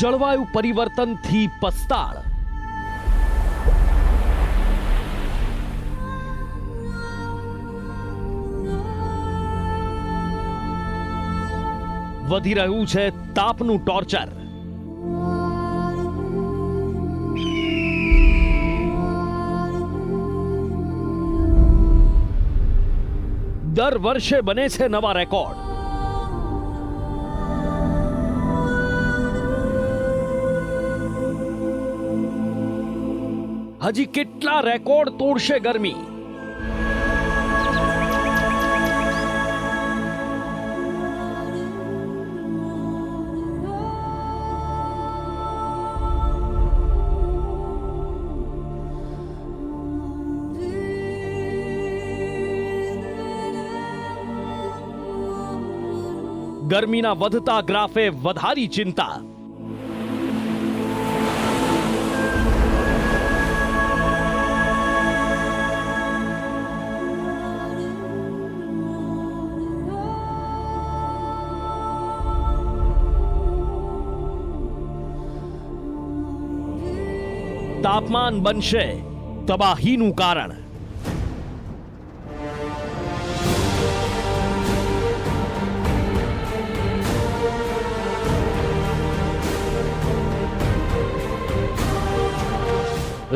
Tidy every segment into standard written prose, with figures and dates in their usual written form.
જળવાયુ પરિવર્તનથી પસ્તાળ. વધી રહ્યું છે તાપનું ટોર્ચર. દર વર્ષે બને છે નવા રેકોર્ડ. હજી કેટલા રેકોર્ડ તોડશે ગરમી? ગરમીના વધતા ગ્રાફે વધારી ચિંતા. તાપમાન બનશે તબાહીનું કારણ.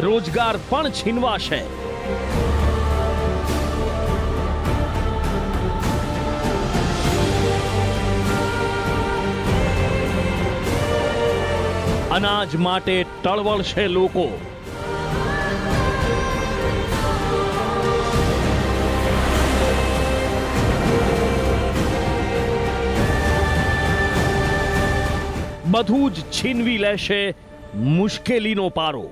રોજગાર પણ છીનવાશે. અનાજ માટે ટળવળશે લોકો. બધું જ છીનવી લેશે મુશ્કેલીનો પારો.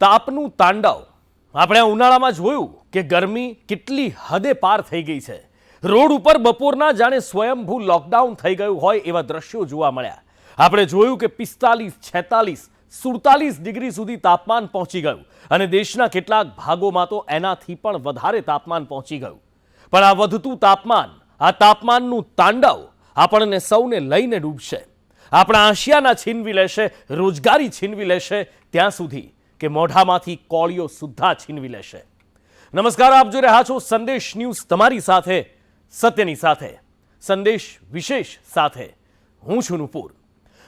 તાપનું તાંડવ. આપણે ઉનાળામાં જોયું કે ગરમી કેટલી હદે પાર થઈ ગઈ છે. રોડ ઉપર બપોરના જાણે સ્વયંભૂ લોકડાઉન થઈ ગયું હોય એવા દ્રશ્યો જોવા મળ્યા. આપણે જોયું કે 45, 46, 47 ડિગ્રી સુધી તાપમાન પહોંચી ગયું અને દેશના કેટલાક ભાગોમાં તો એનાથી પણ વધારે તાપમાન પહોંચી ગયું. પણ આ વધતું તાપમાન, આ તાપમાનનું તાંડવ આપણને સૌને લઈને ડૂબશે. આપણા આશિયાના છીનવી લેશે, રોજગારી છીનવી લેશે, ત્યાં સુધી કે મોઢામાંથી કોળીઓ સુદ્ધા છીનવી લેશે. નમસ્કાર, આપ જોઈ રહ્યા છો સંદેશ ન્યૂઝ, તમારી સાથે, સત્યની સાથે, સંદેશ વિશેષ સાથે. હું છું નુપુર.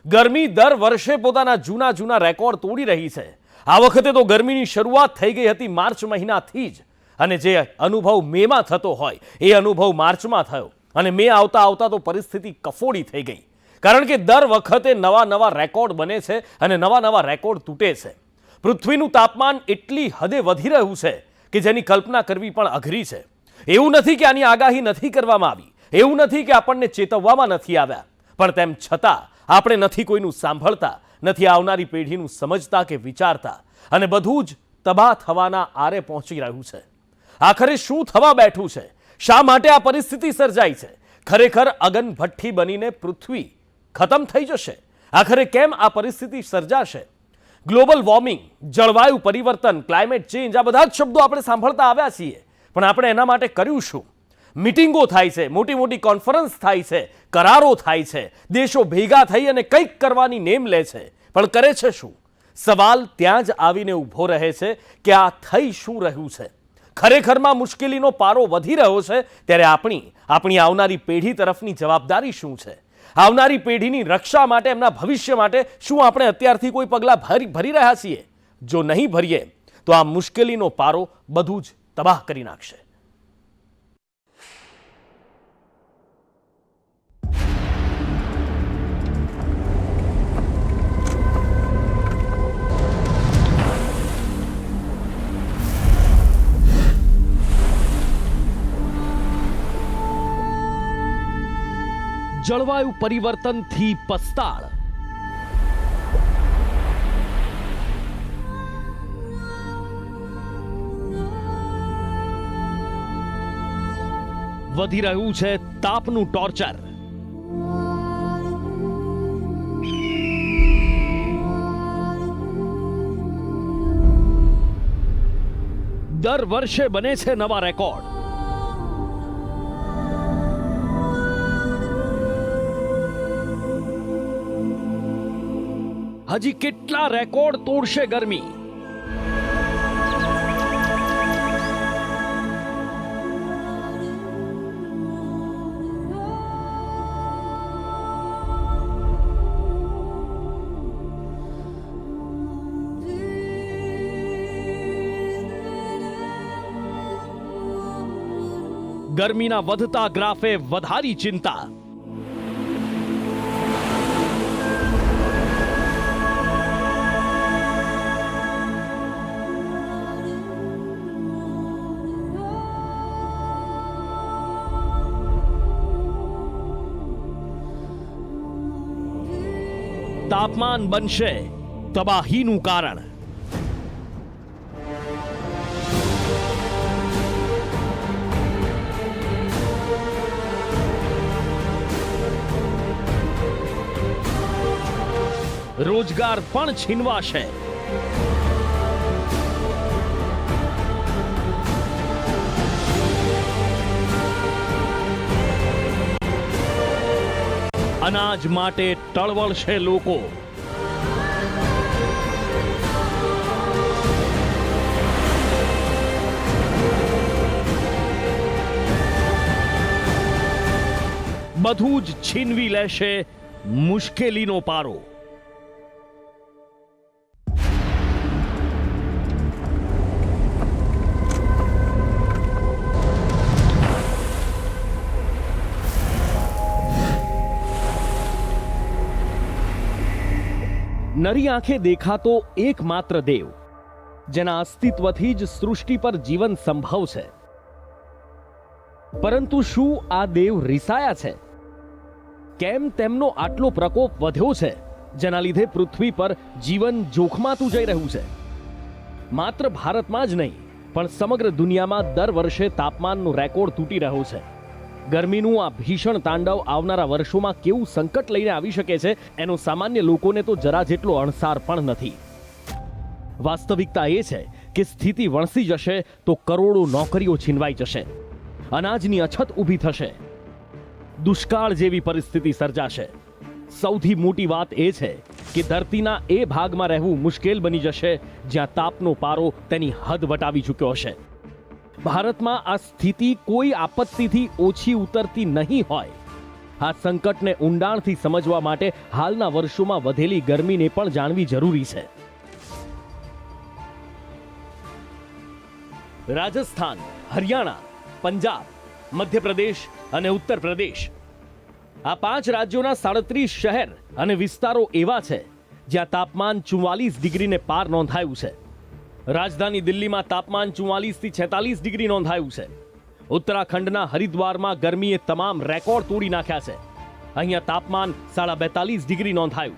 ગરમી દર વર્ષે પોતાના જૂના રેકોર્ડ તોડી રહી છે. આ વખતે તો ગરમીની શરૂઆત થઈ ગઈ હતી માર્ચ મહિનાથી જ, અને જે અનુભવ મેમાં થતો હોય એ અનુભવ માર્ચમાં થયો, અને મે આવતા આવતા તો પરિસ્થિતિ કફોડી થઈ ગઈ. કારણ કે દર વખતે નવા રેકોર્ડ બને છે અને નવા રેકોર્ડ તૂટે છે. પૃથ્વીનું તાપમાન એટલી હદે વધી રહ્યું છે કે જેની કલ્પના કરવી પણ અઘરી છે. એવું નથી કે આની આગાહી નથી કરવામાં આવી, એવું નથી કે આપણને ચેતવવામાં નથી આવ્યા, પણ તેમ છતાં આપણે નથી કોઈનું સાંભળતા, નથી આવનારી પેઢીનું સમજતા કે વિચારતા, અને બધું જ તબાહ થવાના આરે પહોંચી રહ્યું છે. આખરે શું થવા બેઠું છે? શા માટે આ પરિસ્થિતિ સર્જાઈ છે? ખરેખર અગનભઠ્ઠી બનીને પૃથ્વી ખતમ થઈ જશે? આખરે કેમ આ પરિસ્થિતિ સર્જાશે? ગ્લોબલ વોર્મિંગ, જળવાયુ પરિવર્તન, ક્લાઇમેટ ચેન્જ, આ બધા જ શબ્દો આપણે સાંભળતા આવ્યા છીએ, પણ આપણે એના માટે કર્યું શું? મિટિંગો થાય છે, મોટી કોન્ફરન્સ થાય છે, કરારો થાય છે, દેશો ભેગા થઈ અને કંઈક કરવાની નેમ લે છે, પણ કરે છે શું? સવાલ ત્યાં જ આવીને ઊભો રહે છે કે આ થઈ શું રહ્યું છે? ખરેખરમાં મુશ્કેલીનો પારો વધી રહ્યો છે, ત્યારે આપણી આવનારી પેઢી તરફની જવાબદારી શું છે? આવનારી પેઢીની રક્ષા માટે, એમના ભવિષ્ય માટે શું આપણે અત્યારથી કોઈ પગલાં ભરી રહ્યા છીએ? જો નહીં ભરીએ તો આ મુશ્કેલીનો પારો બધું જ તબાહ કરી નાખશે. જળવાયુ પરિવર્તનથી પસ્તાળ. વધી રહ્યું છે તાપનું ટોર્ચર. દર વર્ષે બને છે નવા રેકોર્ડ. હજી કેટલા રેકોર્ડ તોડશે ગરમી? ગરમીના વધતા ગ્રાફે વધારી ચિંતા. તાપમાન બનશે તબાહીનું કારણ. રોજગાર પણ છીનવાશે. અનાજ માટે ટળવળશે લોકો. બધું જ છીનવી લેશે મુશ્કેલીનો પારો. નરી આંખે દેખાતો એકમાત્ર દેવ, જેના અસ્તિત્વથી જ સૃષ્ટિ પર જીવન સંભવ છે. પરંતુ શું આ દેવ રિસાયા છે? કેમ તેમનો આટલો પ્રકોપ વધ્યો છે, જેના લીધે પૃથ્વી પર જીવન જોખમાતું જઈ રહ્યું છે? માત્ર ભારતમાં જ નહીં, પણ સમગ્ર દુનિયામાં દર વર્ષે તાપમાનનો રેકોર્ડ તૂટી રહ્યો છે. ગરમીનું આ ભીષણ તાંડવ આવનારા વર્ષોમાં કેવું સંકટ લઈને આવી શકે છે, એનો સામાન્ય લોકોને તો જરા જેટલો અણસાર પણ નથી. વાસ્તવિકતા એ છે કે સ્થિતિ વણસી જશે તો કરોડો નોકરીઓ છીનવાઈ જશે, અનાજની અછત ઊભી થશે, દુષ્કાળ જેવી પરિસ્થિતિ સર્જાશે. સૌથી મોટી વાત એ છે કે ધરતીના એ ભાગમાં રહેવું મુશ્કેલ બની જશે જ્યાં તાપનો પારો તેની હદ વટાવી ચૂક્યો હશે. ભારતમાં આ સ્થિતિ કોઈ આપત્તિથી ઓછી ઉતરતી નહીં હોય. આ સંકટને ઊંડાણથી સમજવા માટે હાલના વર્ષોમાં વધેલી ગરમીને પણ જાણવી જરૂરી છે. રાજસ્થાન, હરિયાણા, પંજાબ, મધ્યપ્રદેશ અને ઉત્તર પ્રદેશ, આ 5 રાજ્યોના 37 શહેર અને વિસ્તારો એવા છે જ્યાં તાપમાન 44 ડિગ્રીને પાર નોંધાયું છે. રાજધાની દિલ્હીમાં તાપમાન 44 થી 46 ડિગ્રી નોંધાયું છે. ઉત્તરાખંડના હરિદ્વારમાં ગરમીએ તમામ રેકોર્ડ તોડી નાખ્યા છે. અહીંયા તાપમાન 42.5 ડિગ્રી નોંધાયું.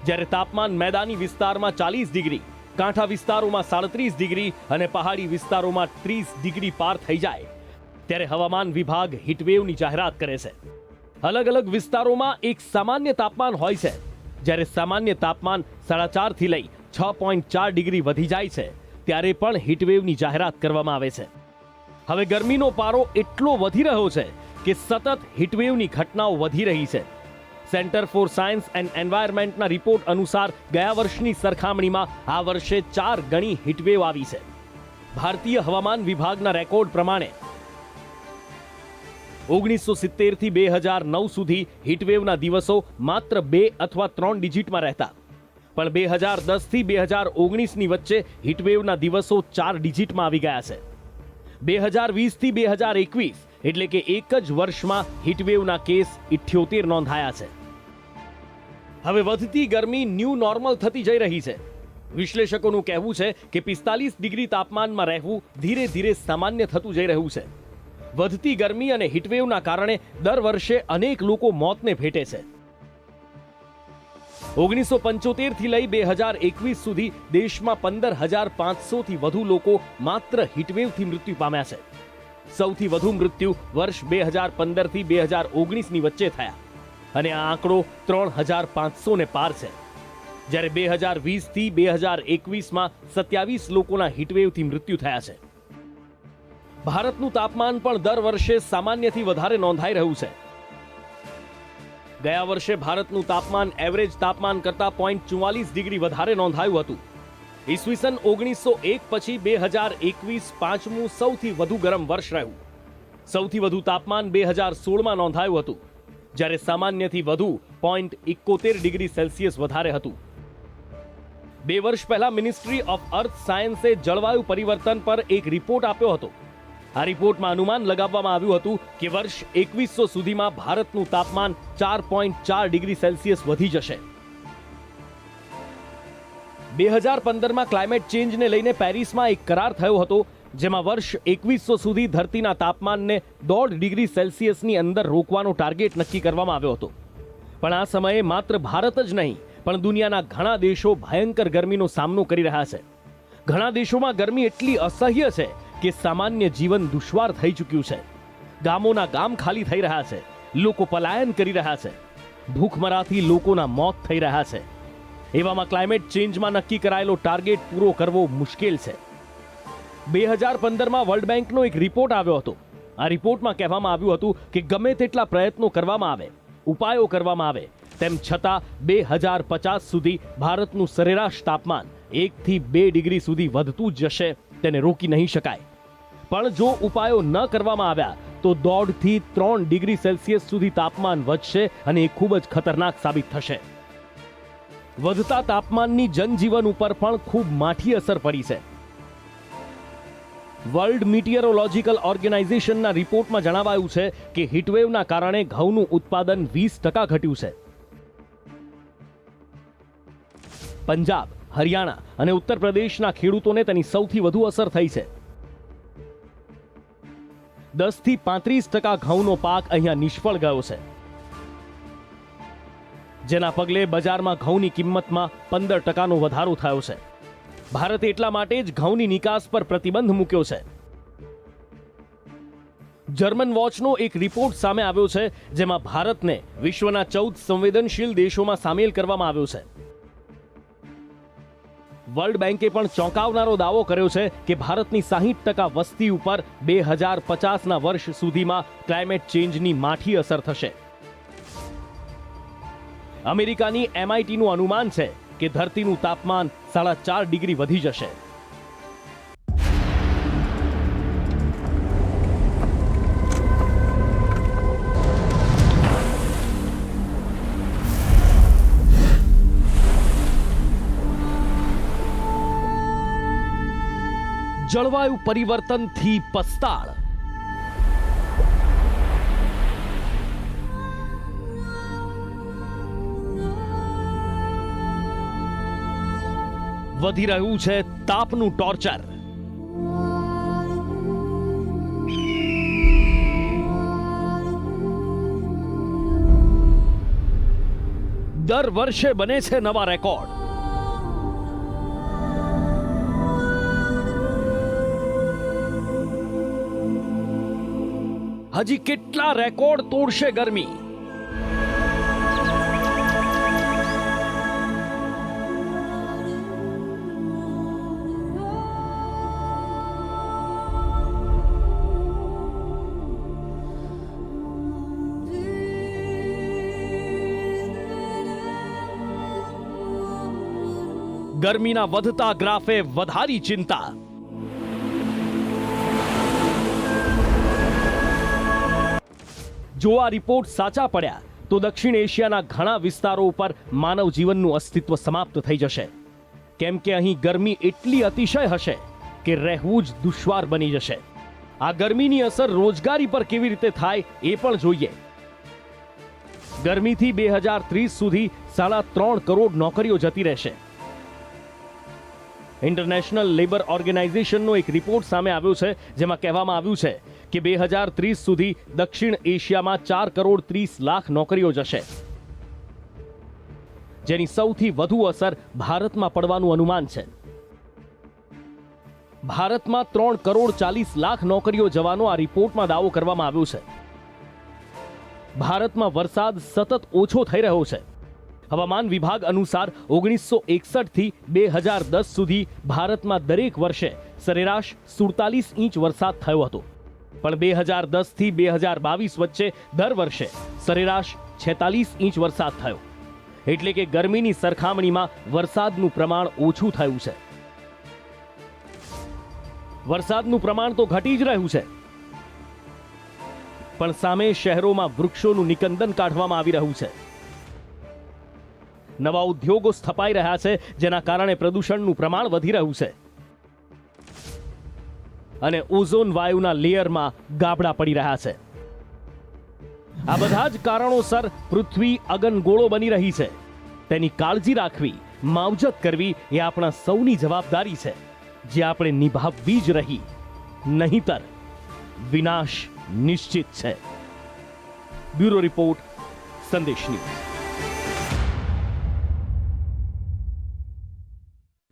જ્યારે તાપમાન મેદાની વિસ્તારમાં 40 ડિગ્રી, કાંઠા વિસ્તારોમાં 37 ડિગ્રી અને પહાડી વિસ્તારોમાં 30 ડિગ્રી પાર થઈ જાય, ત્યારે હવામાન વિભાગ હીટવેવની જાહેરાત કરે છે. અલગ અલગ વિસ્તારોમાં એક સામાન્ય તાપમાન હોય છે. જ્યારે સામાન્ય તાપમાન 4.5 થી લઈ 6.4 ડિગ્રી વધી જાય છે, ત્યારે પણ હીટવેવની જાહેરાત કરવામાં આવે છે. હવે ગરમીનો પારો એટલો વધી રહ્યો છે કે સતત હીટવેવની ઘટનાઓ વધી રહી છે. સેન્ટર ફોર સાયન્સ એન્ડ એન્વાયરમેન્ટના રિપોર્ટ અનુસાર ગયા વર્ષની સરખામણીમાં આ વર્ષે 4 ગણી હીટવેવ આવી છે. ભારતીય હવામાન વિભાગના રેકોર્ડ પ્રમાણે 1970 થી 2009 સુધી હીટવેવના દિવસો માત્ર 2 અથવા 3 ડિજિટમાં રહેતા, પણ 2010 થી 2019ની વચ્ચે હીટવેવના દિવસો 4 ડિજિટમાં આવી ગયા છે. 2020 થી 2021 એટલે કે એક જ વર્ષમાં હીટવેવના કેસ 78 નોંધાયા છે. હવે વધતી ગરમી ન્યૂ નોર્મલ થતી જઈ રહી છે. વિશ્લેષકોનું કહેવું છે કે 45 ડિગ્રી તાપમાનમાં રહેવું ધીરે ધીરે સામાન્ય થતું જઈ રહ્યું છે. વધતી ગરમી અને હીટવેવના કારણે દર વર્ષે અનેક લોકો મોતને ભેટે છે. 1975 થી લઈ 2021 સુધી દેશમાં 15,500 થી વધુ લોકો માત્ર હીટવેવથી મૃત્યુ પામ્યા છે. સૌથી વધુ મૃત્યુ વર્ષ 2015 થી 2019ની વચ્ચે થયા અને આ આંકડો 3,500 ને પાર છે. જ્યારે 2020થી 2021માં 27 લોકોના હીટવેવથી મૃત્યુ થયા છે. ભારતનું તાપમાન પણ દર વર્ષે સામાન્યથી વધારે નોંધાઈ રહ્યું છે. ગયા વર્ષે ભારતનું તાપમાન એવરેજ તાપમાન કરતાં 0.44 ડિગ્રી વધારે નોંધાયું હતું. ઈસવીસન 1901 પછી 2021 પાંચમું સૌથી વધુ ગરમ વર્ષ રહ્યું. સૌથી વધુ તાપમાન 2016માં નોંધાયું હતું, જ્યારે સામાન્યથી વધુ 0.71 ડિગ્રી સેલ્સિયસ વધારે હતું. 2 વર્ષ પહેલા મિનિસ્ટ્રી ઓફ અર્થ સાયન્સે જળવાયુ પરિવર્તન પર એક રિપોર્ટ આપ્યો હતો. આ રિપોર્ટમાં અનુમાન લગાવવામાં આવ્યું હતું કે વર્ષ 2100 સુધીમાં ભારતનું તાપમાન 4.4 ડિગ્રી સેલ્સિયસ વધી જશે. 2015માં ક્લાઇમેટ ચેન્જને લઈને પેરિસમાં એક કરાર થયો હતો, જેમાં વર્ષ 2100 સુધી ધરતીના તાપમાનને 1.5 ડિગ્રી સેલ્સિયસની અંદર રોકવાનો ટાર્ગેટ નક્કી કરવામાં આવ્યો હતો. પણ આ સમયે માત્ર ભારત જ નહીં, પણ દુનિયાના ઘણા દેશો ભયંકર ગરમીનો સામનો કરી રહ્યા છે. ઘણા દેશોમાં ગરમી એટલી અસહ્ય છે કે સામાન્ય જીવન દુશ્વાર થઈ ચૂક્યું છે. ગામોના ગામ ખાલી થઈ રહ્યા છે. લોકો પલાયન કરી રહ્યા છે. ભૂખમરાથી લોકોના મોત થઈ રહ્યા છે. એવામાં ક્લાઇમેટ ચેન્જમાં નક્કી કરાયેલો ટાર્ગેટ પૂરો કરવો મુશ્કેલ છે. 2015માં વર્લ્ડ બેંકનો એક રિપોર્ટ આવ્યો હતો. આ રિપોર્ટમાં કહેવામાં આવ્યું હતું કે ગમે તેટલા પ્રયત્નો કરવામાં આવે, ઉપાયો કરવામાં આવે, તેમ છતાં 2050 સુધી ભારતનું સરેરાશ તાપમાન 1 થી 2 ડિગ્રી સુધી વધતું જ જશે. તેને રોકી નહીં શકાય. પણ જો ઉપાયો ન કરવામાં આવ્યા તો 1.5 થી 3 ડિગ્રી સેલ્સિયસ સુધી તાપમાન વધશે અને એ ખૂબ જ ખતરનાક સાબિત થશે. વધતા તાપમાનની જનજીવન ઉપર પણ ખૂબ માઠી અસર પડી છે. વર્લ્ડ મીટિયરોલોજીકલ ઓર્ગેનાઇઝેશનના રિપોર્ટમાં જણાવાયું છે કે હીટવેવના કારણે ઘઉંનું ઉત્પાદન 20% ઘટ્યું છે. પંજાબ, હરિયાણા અને ઉત્તર પ્રદેશના ખેડૂતોને તેની સૌથી વધુ અસર થઈ છે. 10 થી 35% ઘઉંનો પાક અહીંયા નિષ્ફળ ગયો છે, જેના પગલે બજારમાં ઘઉંની કિંમતમાં 15%નો વધારો થયો છે. ભારતે એટલા માટે જ ઘઉંની નિકાસ પર પ્રતિબંધ મૂક્યો છે. જર્મન વોચનો એક રિપોર્ટ સામે આવ્યો છે, જેમાં ભારતને વિશ્વના 14 સંવેદનશીલ દેશોમાં સામેલ કરવામાં આવ્યો છે. વર્લ્ડ બેંકે પણ ચોંકાવનારો દાવો કર્યો છે કે ભારતની 60% વસ્તી ઉપર 2050ના વર્ષ સુધીમાં ક્લાઇમેટ ચેન્જની માઠી અસર થશે. અમેરિકાની MITનું અનુમાન છે કે ધરતીનું તાપમાન 4.5 ડિગ્રી વધી જશે. જળવાયુ પરિવર્તનથી પસ્તાળ. વધી રહ્યું છે તાપનું ટોર્ચર. દર વર્ષે બને છે નવા રેકોર્ડ. હજી કેટલા રેકોર્ડ તોડશે ગરમી? ગરમીના વધતા ગ્રાફે વધારી ચિંતા. જો આ રિપોર્ટ સાચા પડ્યા તો દક્ષિણ એશિયાના ઘણા વિસ્તારો ઉપર માનવ જીવનનું અસ્તિત્વ સમાપ્ત થઈ જશે. કેમ કે અહીં ગરમી એટલી અતિશય હશે કે રહેવું જ દુશ્વાર બની જશે. આ ગરમીની અસર રોજગારી પર કેવી રીતે થાય એ પણ જોઈએ. ગરમીથી 2030 સુધી 3.5 કરોડ નોકરીઓ જતી રહેશે. ઇન્ટરનેશનલ લેબર ઓર્ગેનાઇઝેશનનો એક રિપોર્ટ સામે આવ્યો છે, જેમાં કહેવામાં આવ્યું છે કે 2030 સુધી દક્ષિણ એશિયામાં 4 કરોડ 30 લાખ નોકરીઓ જશે, જેની સૌથી વધુ અસર ભારતમાં પડવાનું અનુમાન છે. ભારતમાં 3 કરોડ 40 લાખ નોકરીઓ જવાનો આ રિપોર્ટમાં દાવો કરવામાં આવ્યો છે. ભારતમાં વરસાદ સતત ઓછો થઈ રહ્યો છે. હવામાન વિભાગ અનુસાર 1961 થી 2010 સુધી ભારતમાં દરેક વર્ષે સરેરાશ 47 ઇંચ વરસાદ થયો હતો, પણ 2010 થી 2022 વચ્ચે દર વર્ષે સરેરાશ 46 ઇંચ વરસાદ થયો, એટલે કે ગરમીની સરખામણીમાં વરસાદનું પ્રમાણ ઓછું થયું છે. વરસાદનું પ્રમાણ તો ઘટી જ રહ્યું છે, પણ સામે શહેરોમાં વૃક્ષોનું નિકંદન કાઢવામાં આવી રહ્યું છે. નવા ઉદ્યોગો સ્થપાઈ રહ્યા છે, જેના કારણે પ્રદૂષણનું પ્રમાણ વધી રહ્યું છે અને ઓઝોન વાયુના લેયરમાં ગાબડા પડી રહ્યા છે. આ બધા જ કારણોસર પૃથ્વી અગનગોળો બની રહી છે. તેની કાળજી રાખવી, માવજત કરવી એ આપણા સૌની જવાબદારી છે, જે આપણે નિભાવવી જ રહી, નહીંતર વિનાશ નિશ્ચિત છે. બ્યુરો રિપોર્ટ, સંદેશ ન્યૂઝ.